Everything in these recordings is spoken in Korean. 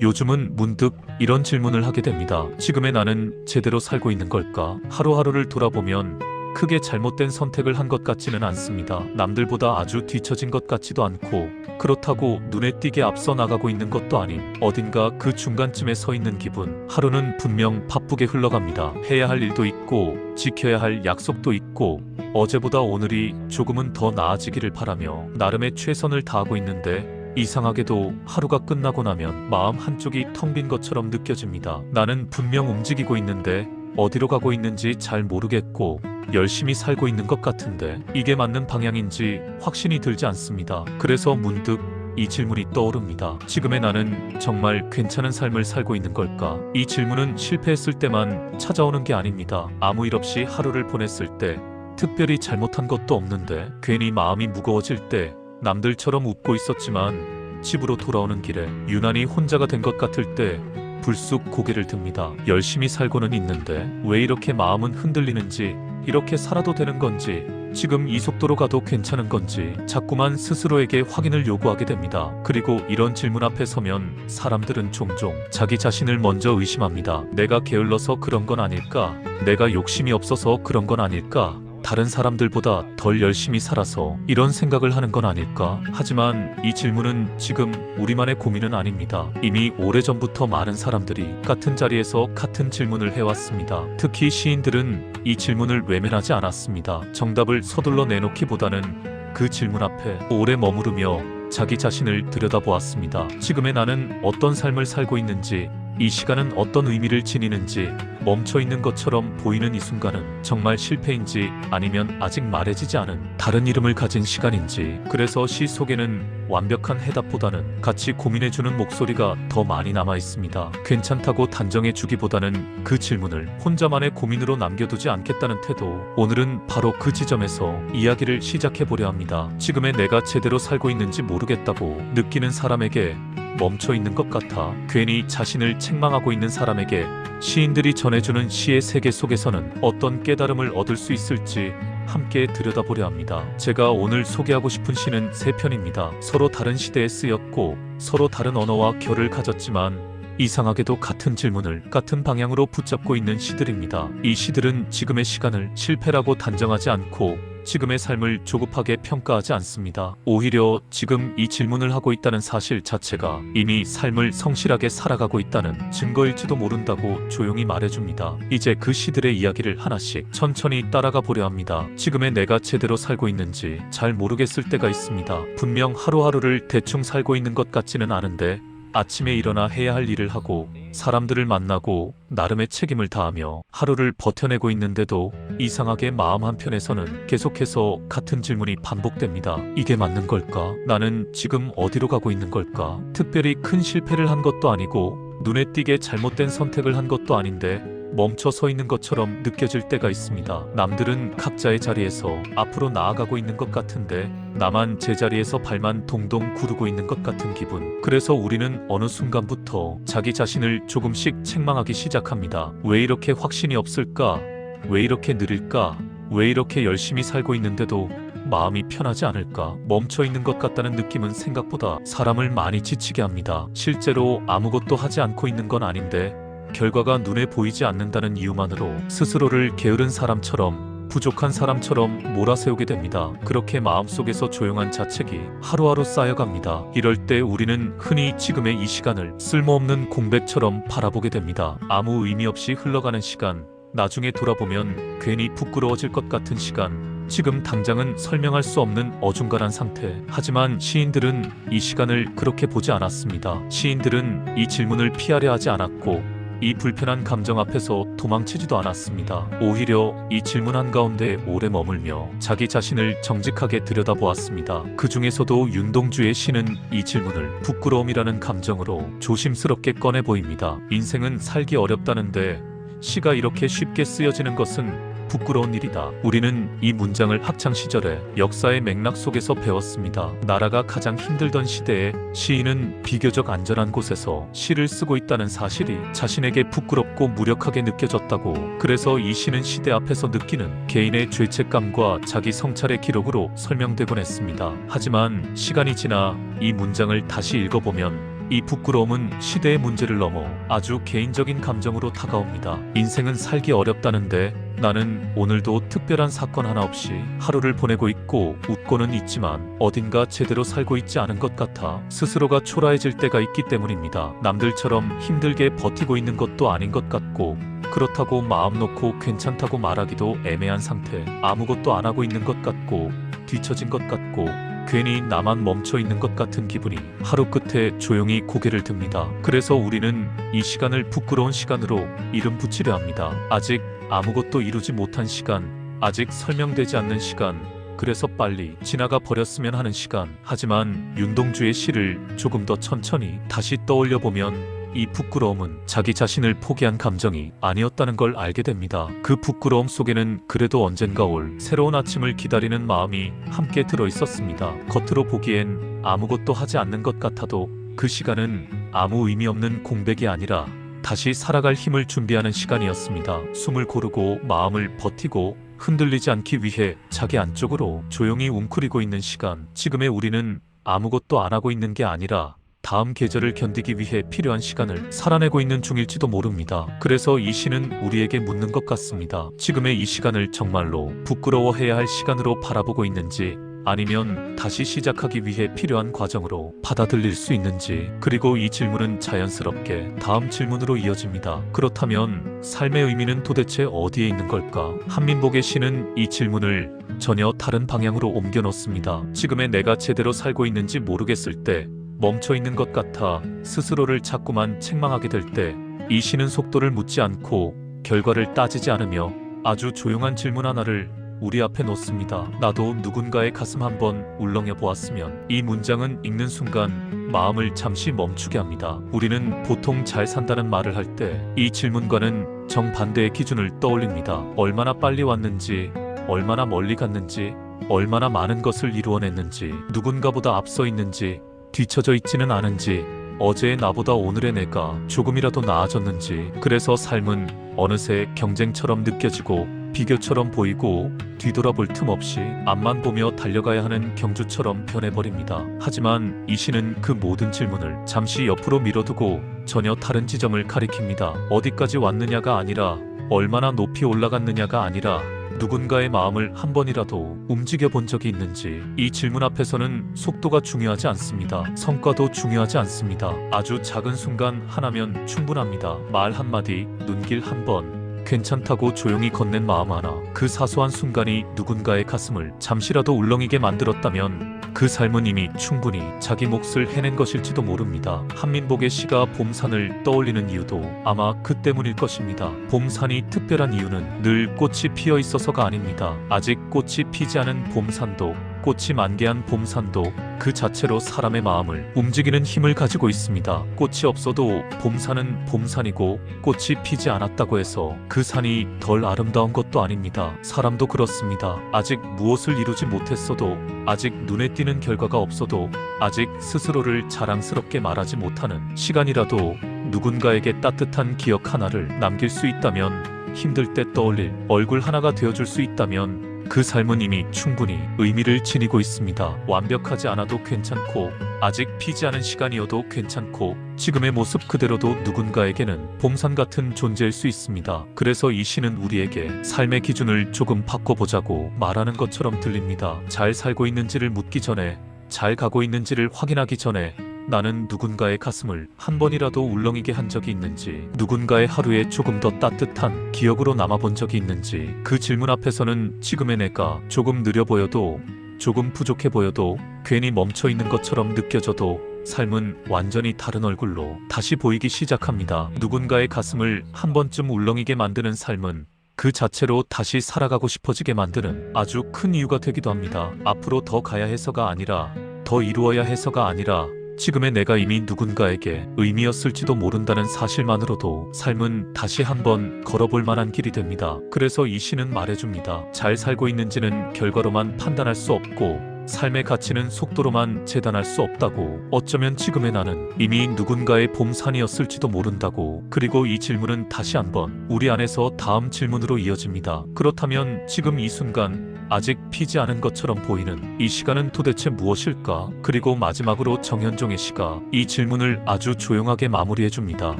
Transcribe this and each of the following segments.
요즘은 문득 이런 질문을 하게 됩니다. 지금의 나는 제대로 살고 있는 걸까? 하루하루를 돌아보면 크게 잘못된 선택을 한 것 같지는 않습니다. 남들보다 아주 뒤처진 것 같지도 않고 그렇다고 눈에 띄게 앞서 나가고 있는 것도 아닌 어딘가 그 중간쯤에 서 있는 기분. 하루는 분명 바쁘게 흘러갑니다. 해야 할 일도 있고 지켜야 할 약속도 있고 어제보다 오늘이 조금은 더 나아지기를 바라며 나름의 최선을 다하고 있는데 이상하게도 하루가 끝나고 나면 마음 한쪽이 텅 빈 것처럼 느껴집니다. 나는 분명 움직이고 있는데 어디로 가고 있는지 잘 모르겠고 열심히 살고 있는 것 같은데 이게 맞는 방향인지 확신이 들지 않습니다. 그래서 문득 이 질문이 떠오릅니다. 지금의 나는 정말 괜찮은 삶을 살고 있는 걸까? 이 질문은 실패했을 때만 찾아오는 게 아닙니다. 아무 일 없이 하루를 보냈을 때, 특별히 잘못한 것도 없는데 괜히 마음이 무거워질 때, 남들처럼 웃고 있었지만 집으로 돌아오는 길에 유난히 혼자가 된 것 같을 때 불쑥 고개를 듭니다. 열심히 살고는 있는데 왜 이렇게 마음은 흔들리는지, 이렇게 살아도 되는 건지, 지금 이 속도로 가도 괜찮은 건지 자꾸만 스스로에게 확인을 요구하게 됩니다. 그리고 이런 질문 앞에 서면 사람들은 종종 자기 자신을 먼저 의심합니다. 내가 게을러서 그런 건 아닐까? 내가 욕심이 없어서 그런 건 아닐까? 다른 사람들보다 덜 열심히 살아서 이런 생각을 하는 건 아닐까? 하지만 이 질문은 지금 우리만의 고민은 아닙니다. 이미 오래전부터 많은 사람들이 같은 자리에서 같은 질문을 해왔습니다. 특히 시인들은 이 질문을 외면하지 않았습니다. 정답을 서둘러 내놓기보다는 그 질문 앞에 오래 머무르며 자기 자신을 들여다보았습니다. 지금의 나는 어떤 삶을 살고 있는지, 이 시간은 어떤 의미를 지니는지, 멈춰있는 것처럼 보이는 이 순간은 정말 실패인지 아니면 아직 말해지지 않은 다른 이름을 가진 시간인지. 그래서 시 속에는 완벽한 해답보다는 같이 고민해주는 목소리가 더 많이 남아있습니다. 괜찮다고 단정해주기보다는 그 질문을 혼자만의 고민으로 남겨두지 않겠다는 태도. 오늘은 바로 그 지점에서 이야기를 시작해보려 합니다. 지금의 내가 제대로 살고 있는지 모르겠다고 느끼는 사람에게, 멈춰있는 것 같아 괜히 자신을 책망하고 있는 사람에게 시인들이 전해주는 시의 세계 속에서는 어떤 깨달음을 얻을 수 있을지 함께 들여다보려 합니다. 제가 오늘 소개하고 싶은 시는 세 편입니다. 서로 다른 시대에 쓰였고 서로 다른 언어와 결을 가졌지만 이상하게도 같은 질문을 같은 방향으로 붙잡고 있는 시들입니다. 이 시들은 지금의 시간을 실패라고 단정하지 않고 지금의 삶을 조급하게 평가하지 않습니다. 오히려 지금 이 질문을 하고 있다는 사실 자체가 이미 삶을 성실하게 살아가고 있다는 증거일지도 모른다고 조용히 말해줍니다. 이제 그 시들의 이야기를 하나씩 천천히 따라가 보려 합니다. 지금의 내가 제대로 살고 있는지 잘 모르겠을 때가 있습니다. 분명 하루하루를 대충 살고 있는 것 같지는 않은데 아침에 일어나 해야 할 일을 하고 사람들을 만나고 나름의 책임을 다하며 하루를 버텨내고 있는데도 이상하게 마음 한편에서는 계속해서 같은 질문이 반복됩니다. 이게 맞는 걸까? 나는 지금 어디로 가고 있는 걸까? 특별히 큰 실패를 한 것도 아니고 눈에 띄게 잘못된 선택을 한 것도 아닌데 멈춰 서 있는 것처럼 느껴질 때가 있습니다. 남들은 각자의 자리에서 앞으로 나아가고 있는 것 같은데 나만 제자리에서 발만 동동 구르고 있는 것 같은 기분. 그래서 우리는 어느 순간부터 자기 자신을 조금씩 책망하기 시작합니다. 왜 이렇게 확신이 없을까? 왜 이렇게 느릴까? 왜 이렇게 열심히 살고 있는데도 마음이 편하지 않을까? 멈춰 있는 것 같다는 느낌은 생각보다 사람을 많이 지치게 합니다. 실제로 아무것도 하지 않고 있는 건 아닌데 결과가 눈에 보이지 않는다는 이유만으로 스스로를 게으른 사람처럼, 부족한 사람처럼 몰아세우게 됩니다. 그렇게 마음속에서 조용한 자책이 하루하루 쌓여갑니다. 이럴 때 우리는 흔히 지금의 이 시간을 쓸모없는 공백처럼 바라보게 됩니다. 아무 의미 없이 흘러가는 시간, 나중에 돌아보면 괜히 부끄러워질 것 같은 시간, 지금 당장은 설명할 수 없는 어중간한 상태. 하지만 시인들은 이 시간을 그렇게 보지 않았습니다. 시인들은 이 질문을 피하려 하지 않았고 이 불편한 감정 앞에서 도망치지도 않았습니다. 오히려 이 질문 한가운데 오래 머물며 자기 자신을 정직하게 들여다보았습니다. 그 중에서도 윤동주의 시는 이 질문을 부끄러움이라는 감정으로 조심스럽게 꺼내 보입니다. 인생은 살기 어렵다는데 시가 이렇게 쉽게 쓰여지는 것은 부끄러운 일이다. 우리는 이 문장을 학창시절에 역사의 맥락 속에서 배웠습니다. 나라가 가장 힘들던 시대에 시인은 비교적 안전한 곳에서 시를 쓰고 있다는 사실이 자신에게 부끄럽고 무력하게 느껴졌다고. 그래서 이 시는 시대 앞에서 느끼는 개인의 죄책감과 자기 성찰의 기록으로 설명되곤 했습니다. 하지만 시간이 지나 이 문장을 다시 읽어보면 이 부끄러움은 시대의 문제를 넘어 아주 개인적인 감정으로 다가옵니다. 인생은 살기 어렵다는데 나는 오늘도 특별한 사건 하나 없이 하루를 보내고 있고 웃고는 있지만 어딘가 제대로 살고 있지 않은 것 같아 스스로가 초라해질 때가 있기 때문입니다. 남들처럼 힘들게 버티고 있는 것도 아닌 것 같고 그렇다고 마음 놓고 괜찮다고 말하기도 애매한 상태, 아무것도 안 하고 있는 것 같고 뒤처진 것 같고 괜히 나만 멈춰 있는 것 같은 기분이 하루 끝에 조용히 고개를 듭니다. 그래서 우리는 이 시간을 부끄러운 시간으로 이름 붙이려 합니다. 아직 아무것도 이루지 못한 시간, 아직 설명되지 않는 시간, 그래서 빨리 지나가 버렸으면 하는 시간. 하지만 윤동주의 시를 조금 더 천천히 다시 떠올려 보면 이 부끄러움은 자기 자신을 포기한 감정이 아니었다는 걸 알게 됩니다. 그 부끄러움 속에는 그래도 언젠가 올 새로운 아침을 기다리는 마음이 함께 들어 있었습니다. 겉으로 보기엔 아무것도 하지 않는 것 같아도 그 시간은 아무 의미 없는 공백이 아니라 다시 살아갈 힘을 준비하는 시간이었습니다. 숨을 고르고 마음을 버티고 흔들리지 않기 위해 자기 안쪽으로 조용히 웅크리고 있는 시간. 지금의 우리는 아무것도 안 하고 있는 게 아니라 다음 계절을 견디기 위해 필요한 시간을 살아내고 있는 중일지도 모릅니다. 그래서 이 시는 우리에게 묻는 것 같습니다. 지금의 이 시간을 정말로 부끄러워해야 할 시간으로 바라보고 있는지 아니면 다시 시작하기 위해 필요한 과정으로 받아들일 수 있는지. 그리고 이 질문은 자연스럽게 다음 질문으로 이어집니다. 그렇다면 삶의 의미는 도대체 어디에 있는 걸까? 한민복의 시는 이 질문을 전혀 다른 방향으로 옮겨 놓습니다. 지금의 내가 제대로 살고 있는지 모르겠을 때, 멈춰 있는 것 같아 스스로를 자꾸만 책망하게 될 때, 이 시는 속도를 묻지 않고 결과를 따지지 않으며 아주 조용한 질문 하나를 우리 앞에 놓습니다. 나도 누군가의 가슴 한번 울렁여 보았으면. 이 문장은 읽는 순간 마음을 잠시 멈추게 합니다. 우리는 보통 잘 산다는 말을 할 때 이 질문과는 정반대의 기준을 떠올립니다. 얼마나 빨리 왔는지, 얼마나 멀리 갔는지, 얼마나 많은 것을 이루어냈는지, 누군가보다 앞서 있는지, 뒤처져 있지는 않은지, 어제의 나보다 오늘의 내가 조금이라도 나아졌는지. 그래서 삶은 어느새 경쟁처럼 느껴지고 비교처럼 보이고 뒤돌아볼 틈 없이 앞만 보며 달려가야 하는 경주처럼 변해버립니다. 하지만 이 시는 그 모든 질문을 잠시 옆으로 밀어두고 전혀 다른 지점을 가리킵니다. 어디까지 왔느냐가 아니라 얼마나 높이 올라갔느냐가 아니라 누군가의 마음을 한 번이라도 움직여 본 적이 있는지. 이 질문 앞에서는 속도가 중요하지 않습니다. 성과도 중요하지 않습니다. 아주 작은 순간 하나면 충분합니다. 말 한마디, 눈길 한 번, 괜찮다고 조용히 건넨 마음 하나. 그 사소한 순간이 누군가의 가슴을 잠시라도 울렁이게 만들었다면 그 삶은 이미 충분히 자기 몫을 해낸 것일지도 모릅니다. 한민복의 시가 봄산을 떠올리는 이유도 아마 그 때문일 것입니다. 봄산이 특별한 이유는 늘 꽃이 피어 있어서가 아닙니다. 아직 꽃이 피지 않은 봄산도, 꽃이 만개한 봄산도 그 자체로 사람의 마음을 움직이는 힘을 가지고 있습니다. 꽃이 없어도 봄산은 봄산이고 꽃이 피지 않았다고 해서 그 산이 덜 아름다운 것도 아닙니다. 사람도 그렇습니다. 아직 무엇을 이루지 못했어도, 아직 눈에 띄는 결과가 없어도, 아직 스스로를 자랑스럽게 말하지 못하는 시간이라도 누군가에게 따뜻한 기억 하나를 남길 수 있다면, 힘들 때 떠올릴 얼굴 하나가 되어줄 수 있다면 그 삶은 이미 충분히 의미를 지니고 있습니다. 완벽하지 않아도 괜찮고, 아직 피지 않은 시간이어도 괜찮고, 지금의 모습 그대로도 누군가에게는 봄산 같은 존재일 수 있습니다. 그래서 이 시는 우리에게 삶의 기준을 조금 바꿔보자고 말하는 것처럼 들립니다. 잘 살고 있는지를 묻기 전에, 잘 가고 있는지를 확인하기 전에, 나는 누군가의 가슴을 한 번이라도 울렁이게 한 적이 있는지, 누군가의 하루에 조금 더 따뜻한 기억으로 남아본 적이 있는지. 그 질문 앞에서는 지금의 내가 조금 느려 보여도, 조금 부족해 보여도, 괜히 멈춰 있는 것처럼 느껴져도 삶은 완전히 다른 얼굴로 다시 보이기 시작합니다. 누군가의 가슴을 한 번쯤 울렁이게 만드는 삶은 그 자체로 다시 살아가고 싶어지게 만드는 아주 큰 이유가 되기도 합니다. 앞으로 더 가야 해서가 아니라, 더 이루어야 해서가 아니라, 지금의 내가 이미 누군가에게 의미였을지도 모른다는 사실만으로도 삶은 다시 한번 걸어볼 만한 길이 됩니다. 그래서 이 시는 말해줍니다. 잘 살고 있는지는 결과로만 판단할 수 없고, 삶의 가치는 속도로만 재단할 수 없다고. 어쩌면 지금의 나는 이미 누군가의 봄산이었을지도 모른다고. 그리고 이 질문은 다시 한번 우리 안에서 다음 질문으로 이어집니다. 그렇다면 지금 이 순간 아직 피지 않은 것처럼 보이는 이 시간은 도대체 무엇일까? 그리고 마지막으로 정현종의 시가 이 질문을 아주 조용하게 마무리해줍니다.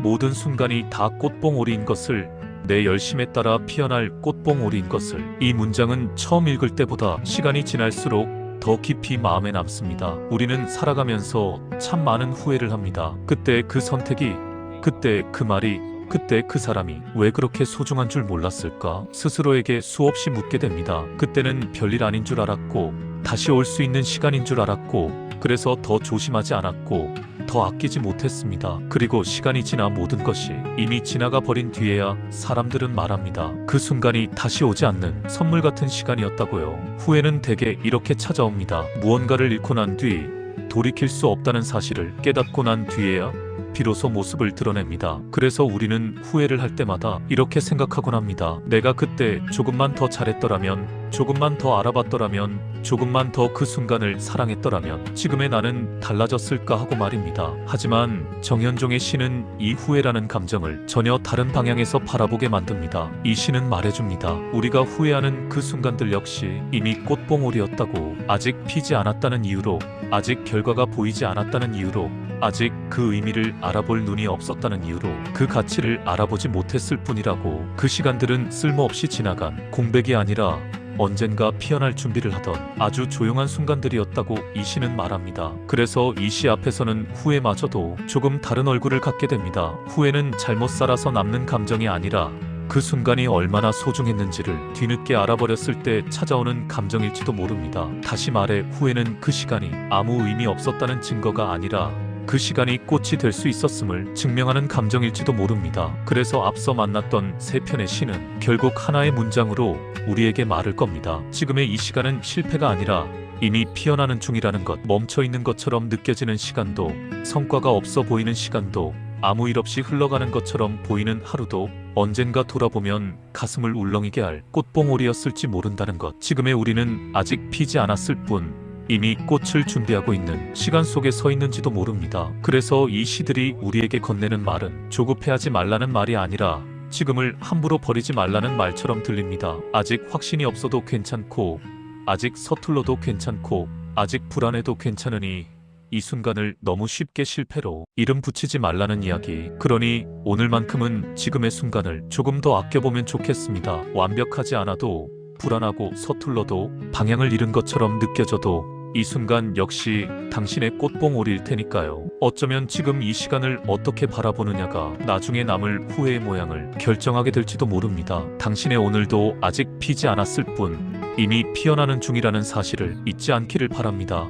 모든 순간이 다 꽃봉오리인 것을, 내 열심에 따라 피어날 꽃봉오리인 것을. 이 문장은 처음 읽을 때보다 시간이 지날수록 더 깊이 마음에 남습니다. 우리는 살아가면서 참 많은 후회를 합니다. 그때 그 선택이, 그때 그 말이, 그때 그 사람이 왜 그렇게 소중한 줄 몰랐을까? 스스로에게 수없이 묻게 됩니다. 그때는 별일 아닌 줄 알았고, 다시 올 수 있는 시간인 줄 알았고, 그래서 더 조심하지 않았고, 더 아끼지 못했습니다. 그리고 시간이 지나 모든 것이 이미 지나가 버린 뒤에야 사람들은 말합니다. 그 순간이 다시 오지 않는 선물 같은 시간이었다고요. 후회는 대개 이렇게 찾아옵니다. 무언가를 잃고 난 뒤, 돌이킬 수 없다는 사실을 깨닫고 난 뒤에야 비로소 모습을 드러냅니다. 그래서 우리는 후회를 할 때마다 이렇게 생각하곤 합니다. 내가 그때 조금만 더 잘했더라면, 조금만 더 알아봤더라면, 조금만 더 그 순간을 사랑했더라면 지금의 나는 달라졌을까 하고 말입니다. 하지만 정현종의 시는 이 후회라는 감정을 전혀 다른 방향에서 바라보게 만듭니다. 이 시는 말해줍니다. 우리가 후회하는 그 순간들 역시 이미 꽃봉오리였다고. 아직 피지 않았다는 이유로, 아직 결과가 보이지 않았다는 이유로, 아직 그 의미를 알아볼 눈이 없었다는 이유로, 그 가치를 알아보지 못했을 뿐이라고. 그 시간들은 쓸모없이 지나간 공백이 아니라 언젠가 피어날 준비를 하던 아주 조용한 순간들이었다고 이 시는 말합니다. 그래서 이 시 앞에서는 후회마저도 조금 다른 얼굴을 갖게 됩니다. 후회는 잘못 살아서 남는 감정이 아니라 그 순간이 얼마나 소중했는지를 뒤늦게 알아버렸을 때 찾아오는 감정일지도 모릅니다. 다시 말해 후회는 그 시간이 아무 의미 없었다는 증거가 아니라 그 시간이 꽃이 될 수 있었음을 증명하는 감정일지도 모릅니다. 그래서 앞서 만났던 세 편의 시는 결국 하나의 문장으로 우리에게 말을 겁니다. 지금의 이 시간은 실패가 아니라 이미 피어나는 중이라는 것. 멈춰있는 것처럼 느껴지는 시간도, 성과가 없어 보이는 시간도, 아무 일 없이 흘러가는 것처럼 보이는 하루도 언젠가 돌아보면 가슴을 울렁이게 할 꽃봉오리였을지 모른다는 것. 지금의 우리는 아직 피지 않았을 뿐 이미 꽃을 준비하고 있는 시간 속에 서 있는지도 모릅니다. 그래서 이 시들이 우리에게 건네는 말은 조급해하지 말라는 말이 아니라 지금을 함부로 버리지 말라는 말처럼 들립니다. 아직 확신이 없어도 괜찮고, 아직 서툴러도 괜찮고, 아직 불안해도 괜찮으니 이 순간을 너무 쉽게 실패로 이름 붙이지 말라는 이야기. 그러니 오늘만큼은 지금의 순간을 조금 더 아껴보면 좋겠습니다. 완벽하지 않아도, 불안하고 서툴러도, 방향을 잃은 것처럼 느껴져도 이 순간 역시 당신의 꽃봉오리일 테니까요. 어쩌면 지금 이 시간을 어떻게 바라보느냐가 나중에 남을 후회의 모양을 결정하게 될지도 모릅니다. 당신의 오늘도 아직 피지 않았을 뿐 이미 피어나는 중이라는 사실을 잊지 않기를 바랍니다.